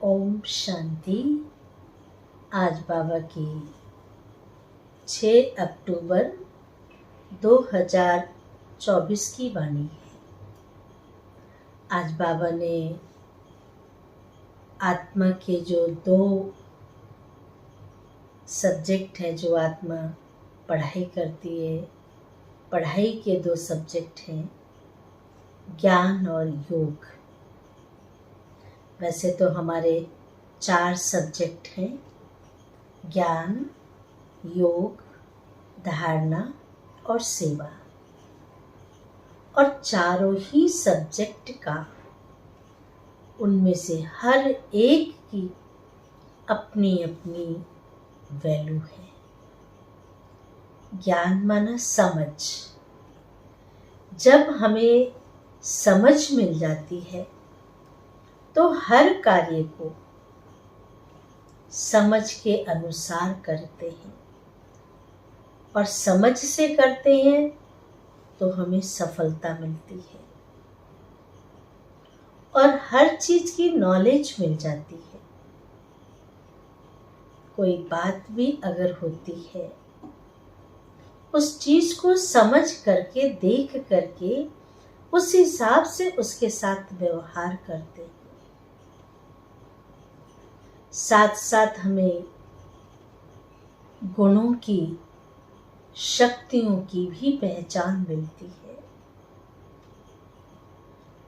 ओम शांति। आज बाबा की 6 अक्टूबर 2024 की वाणी है। आज बाबा ने आत्मा के जो 2 सब्जेक्ट हैं, जो आत्मा पढ़ाई करती है, पढ़ाई के 2 सब्जेक्ट हैं ज्ञान और योग। वैसे तो हमारे 4 सब्जेक्ट हैं, ज्ञान, योग, धारणा और सेवा। और चारों ही सब्जेक्ट का उनमें से हर एक की अपनी अपनी वैल्यू है। ज्ञान माना समझ। जब हमें समझ मिल जाती है तो हर कार्य को समझ के अनुसार करते हैं, और समझ से करते हैं तो हमें सफलता मिलती है और हर चीज की नॉलेज मिल जाती है। कोई बात भी अगर होती है, उस चीज को समझ करके, देख करके, उस हिसाब से उसके साथ व्यवहार करते हैं। साथ साथ हमें गुणों की, शक्तियों की भी पहचान मिलती है।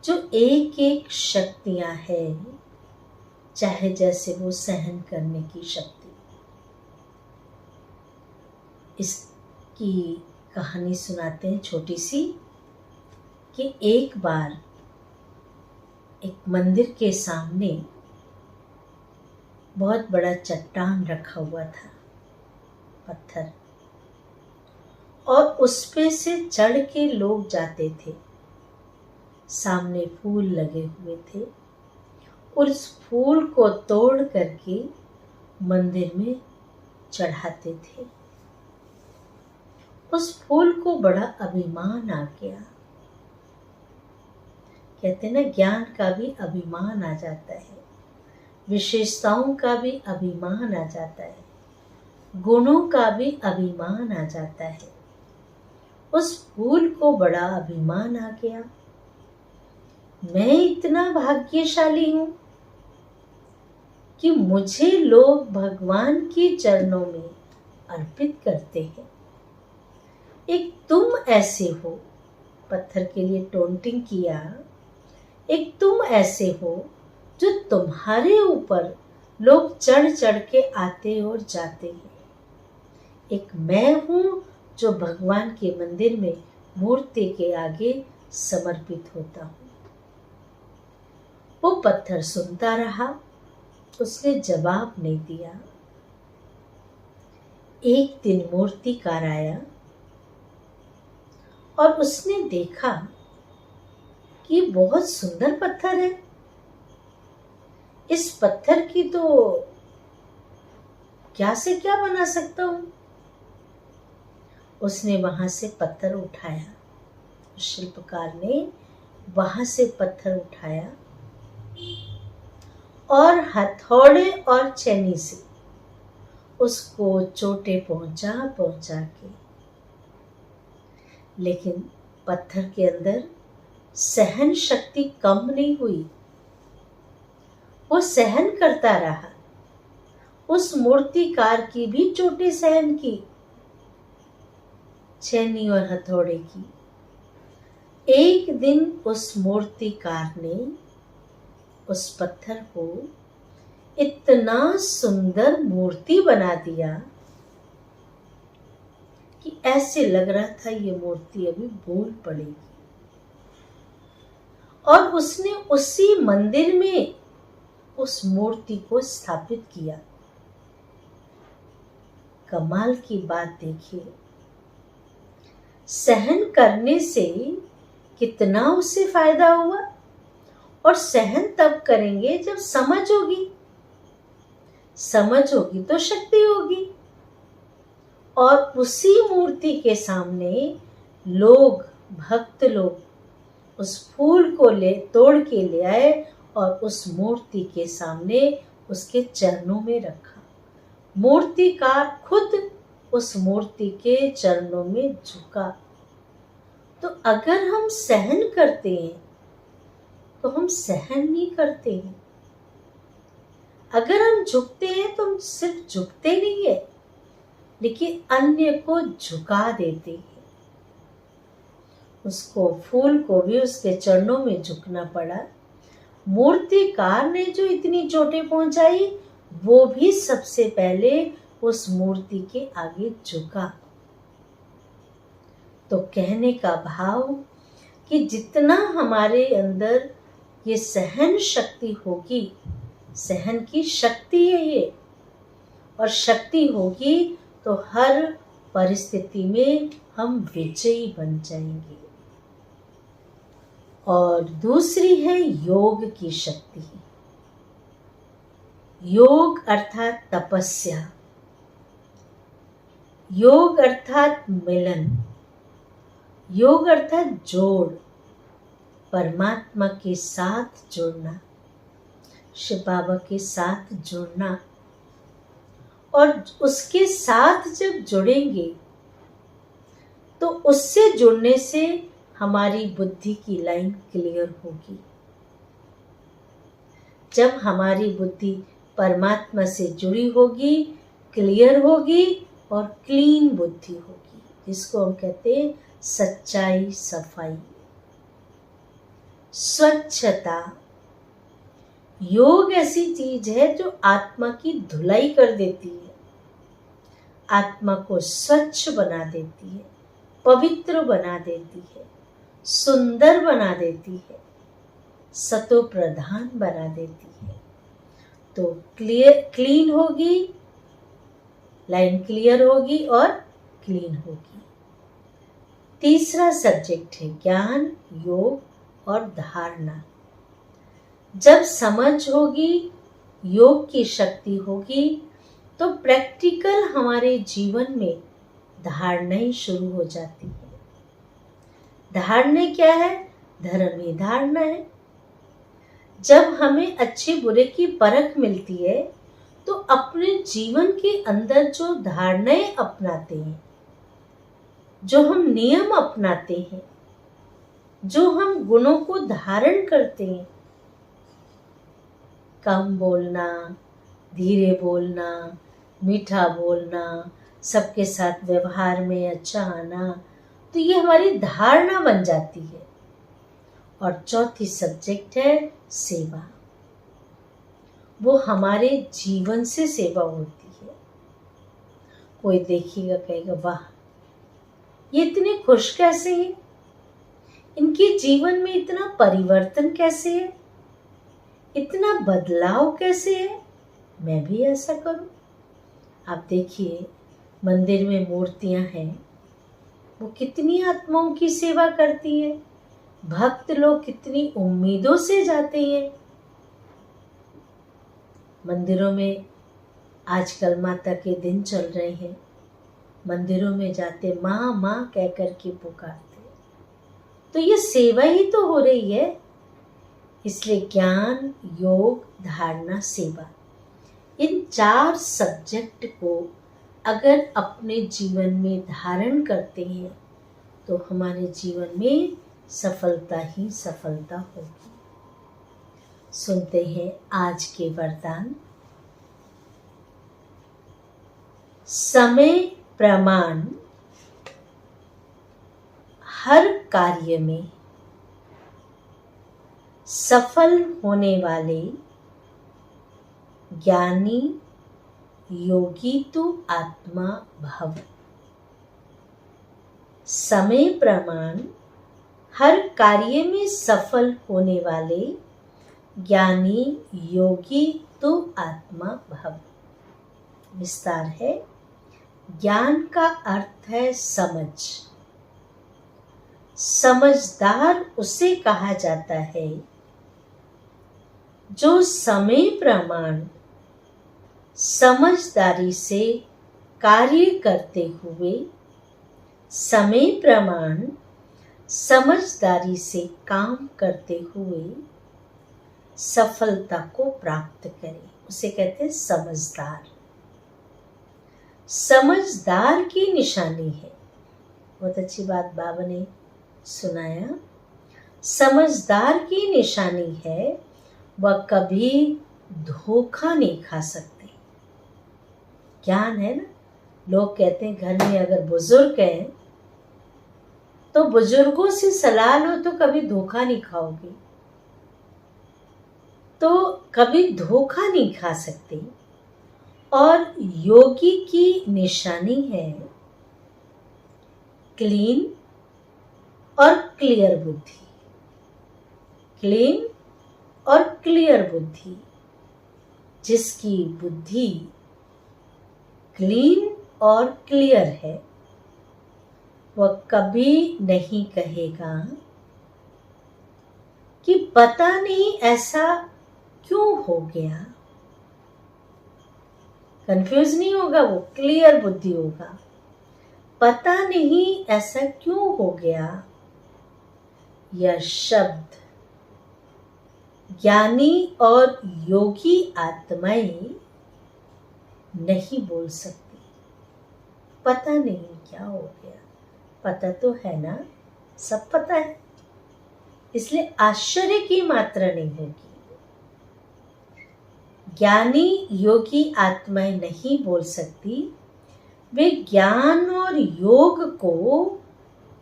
जो एक एक शक्तियां हैं, चाहे जैसे वो सहन करने की शक्ति। इसकी कहानी सुनाते हैं छोटी सी, कि एक बार एक मंदिर के सामने बहुत बड़ा चट्टान रखा हुआ था, पत्थर, और उस पे से चढ़ के लोग जाते थे। सामने फूल लगे हुए थे, और उस फूल को तोड़ करके मंदिर में चढ़ाते थे। उस फूल को बड़ा अभिमान आ गया। कहते ना, ज्ञान का भी अभिमान आ जाता है, विशेषताओं का भी अभिमान आ जाता है, गुणों का भी अभिमान आ जाता है। उस फूल को बड़ा अभिमान आ गया, मैं इतना भाग्यशाली हूं कि मुझे लोग भगवान के चरणों में अर्पित करते हैं। एक तुम ऐसे हो, पत्थर के लिए टोंटिंग किया, एक तुम ऐसे हो जो तुम्हारे ऊपर लोग चढ़ चढ़ के आते और जाते हैं। एक मैं हूं जो भगवान के मंदिर में मूर्ति के आगे समर्पित होता हूं। वो पत्थर सुनता रहा, उसने जवाब नहीं दिया। एक दिन मूर्तिकार आया और उसने देखा कि बहुत सुंदर पत्थर है, इस पत्थर की तो क्या से क्या बना सकता हूं। उसने वहां से पत्थर उठाया, शिल्पकार ने वहां से पत्थर उठाया और हथौड़े और छेनी से उसको चोटे पहुंचा के, लेकिन पत्थर के अंदर सहन शक्ति कम नहीं हुई। वो सहन करता रहा, उस मूर्तिकार की भी चोटें सहन की, छेनी और हथौड़े की। एक दिन उस मूर्तिकार ने उस पत्थर को इतना सुंदर मूर्ति बना दिया कि ऐसे लग रहा था ये मूर्ति अभी बोल पड़ेगी। और उसने उसी मंदिर में उस मूर्ति को स्थापित किया। कमाल की बात देखिए, सहन करने से कितना उसे फायदा हुआ। और सहन तब करेंगे जब समझ होगी, समझ होगी तो शक्ति होगी। और उसी मूर्ति के सामने लोग, भक्त लोग उस फूल को तोड़ के ले आए और उस मूर्ति के सामने उसके चरणों में रखा। मूर्तिकार खुद उस मूर्ति के चरणों में झुका। तो अगर हम सहन करते हैं तो हम सहन नहीं करते हैं। अगर हम झुकते हैं तो हम सिर्फ झुकते नहीं है, लेकिन अन्य को झुका देते हैं। उसको फूल को भी उसके चरणों में झुकना पड़ा। मूर्तिकार ने जो इतनी चोटें पहुंचाई, वो भी सबसे पहले उस मूर्ति के आगे झुका। तो कहने का भाव कि जितना हमारे अंदर ये सहन शक्ति होगी, सहन की शक्ति है ये, और शक्ति होगी तो हर परिस्थिति में हम विजयी बन जाएंगे। और दूसरी है योग की शक्ति। योग अर्थात तपस्या, योग अर्थात मिलन, योग अर्थात जोड़, परमात्मा के साथ जुड़ना, शिव बाबा के साथ जुड़ना। और उसके साथ जब जुड़ेंगे तो उससे जुड़ने से हमारी बुद्धि की लाइन क्लियर होगी। जब हमारी बुद्धि परमात्मा से जुड़ी होगी, क्लियर होगी और क्लीन बुद्धि होगी, जिसको हम कहते हैं सच्चाई, सफाई, स्वच्छता। योग ऐसी चीज है जो आत्मा की धुलाई कर देती है, आत्मा को स्वच्छ बना देती है, पवित्र बना देती है, सुंदर बना देती है, सतो प्रधान बना देती है। तो क्लीन होगी, लाइन क्लियर होगी और क्लीन होगी। तीसरा सब्जेक्ट है ज्ञान, योग और धारणा। जब समझ होगी, योग की शक्ति होगी, तो प्रैक्टिकल हमारे जीवन में धारणाएं शुरू हो जाती है। धारणा क्या है? धर्मी धारणा है। जब हमें अच्छे बुरे की परख मिलती है तो अपने जीवन के अंदर जो धारणाएं अपनाते हैं, जो हम नियम अपनाते हैं, जो हम गुणों को धारण करते हैं, कम बोलना, धीरे बोलना, मीठा बोलना, सबके साथ व्यवहार में अच्छा आना, तो ये हमारी धारणा बन जाती है। और चौथी सब्जेक्ट है सेवा। वो हमारे जीवन से सेवा होती है। कोई देखेगा कहेगा वाह, ये इतने खुश कैसे हैं, इनके जीवन में इतना परिवर्तन कैसे है, इतना बदलाव कैसे है, मैं भी ऐसा करूं। आप देखिए मंदिर में मूर्तियां हैं, वो कितनी आत्माओं की सेवा करती है। भक्त लोग कितनी उम्मीदों से जाते हैं मंदिरों में। आजकल माता के दिन चल रहे हैं, मंदिरों में जाते माँ माँ कह कर के पुकारते, तो ये सेवा ही तो हो रही है। इसलिए ज्ञान, योग, धारणा, सेवा, इन 4 सब्जेक्ट को अगर अपने जीवन में धारण करते हैं तो हमारे जीवन में सफलता ही सफलता होगी। सुनते हैं आज के वरदान। समय प्रमाण हर कार्य में सफल होने वाले ज्ञानी योगी तू आत्मा भव। समय प्रमाण हर कार्य में सफल होने वाले ज्ञानी योगी तू आत्मा भव। विस्तार है। ज्ञान का अर्थ है समझ। समझदार उसे कहा जाता है जो समय प्रमाण समझदारी से कार्य करते हुए, समय प्रमाण समझदारी से काम करते हुए सफलता को प्राप्त करे, उसे कहते हैं समझदार। समझदार की निशानी है, बहुत अच्छी बात बाबा ने सुनाया। समझदार की निशानी है वह कभी धोखा नहीं खा सकते। ज्ञान है ना, लोग कहते हैं घर में अगर बुजुर्ग हैं तो बुजुर्गों से सलाह लो तो कभी धोखा नहीं खाओगे, तो कभी धोखा नहीं खा सकते। और योगी की निशानी है क्लीन और क्लियर बुद्धि। क्लीन और क्लियर बुद्धि, जिसकी बुद्धि क्लीन और क्लियर है वह कभी नहीं कहेगा कि पता नहीं ऐसा क्यों हो गया। कंफ्यूज नहीं होगा, वो क्लियर बुद्धि होगा। पता नहीं ऐसा क्यों हो गया, यह शब्द ज्ञानी और योगी आत्माएं नहीं बोल सकती। पता नहीं क्या हो गया, पता तो है ना, सब पता है, इसलिए आश्चर्य की मात्रा नहीं होगी। ज्ञानी योगी आत्माएं नहीं बोल सकती, वे ज्ञान और योग को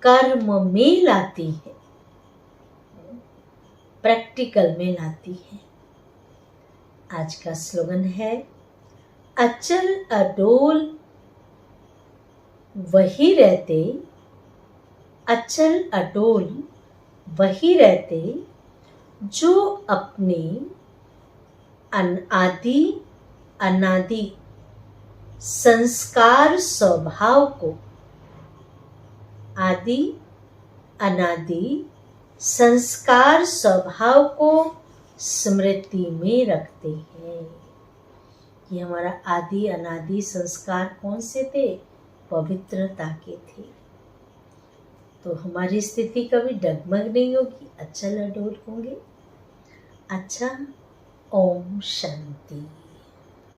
कर्म में लाती है, प्रैक्टिकल में लाती है। आज का स्लोगन है अचल अडोल वही रहते, अचल अडोल वही रहते जो अपने आदि अनादि संस्कार स्वभाव को, आदि अनादि संस्कार स्वभाव को स्मृति में रखते हैं। ये हमारा आदि अनादि संस्कार कौन से थे? पवित्रता के थे। तो हमारी स्थिति कभी डगमग नहीं होगी, अचल अडोल होंगे। अच्छा, ओम शांति।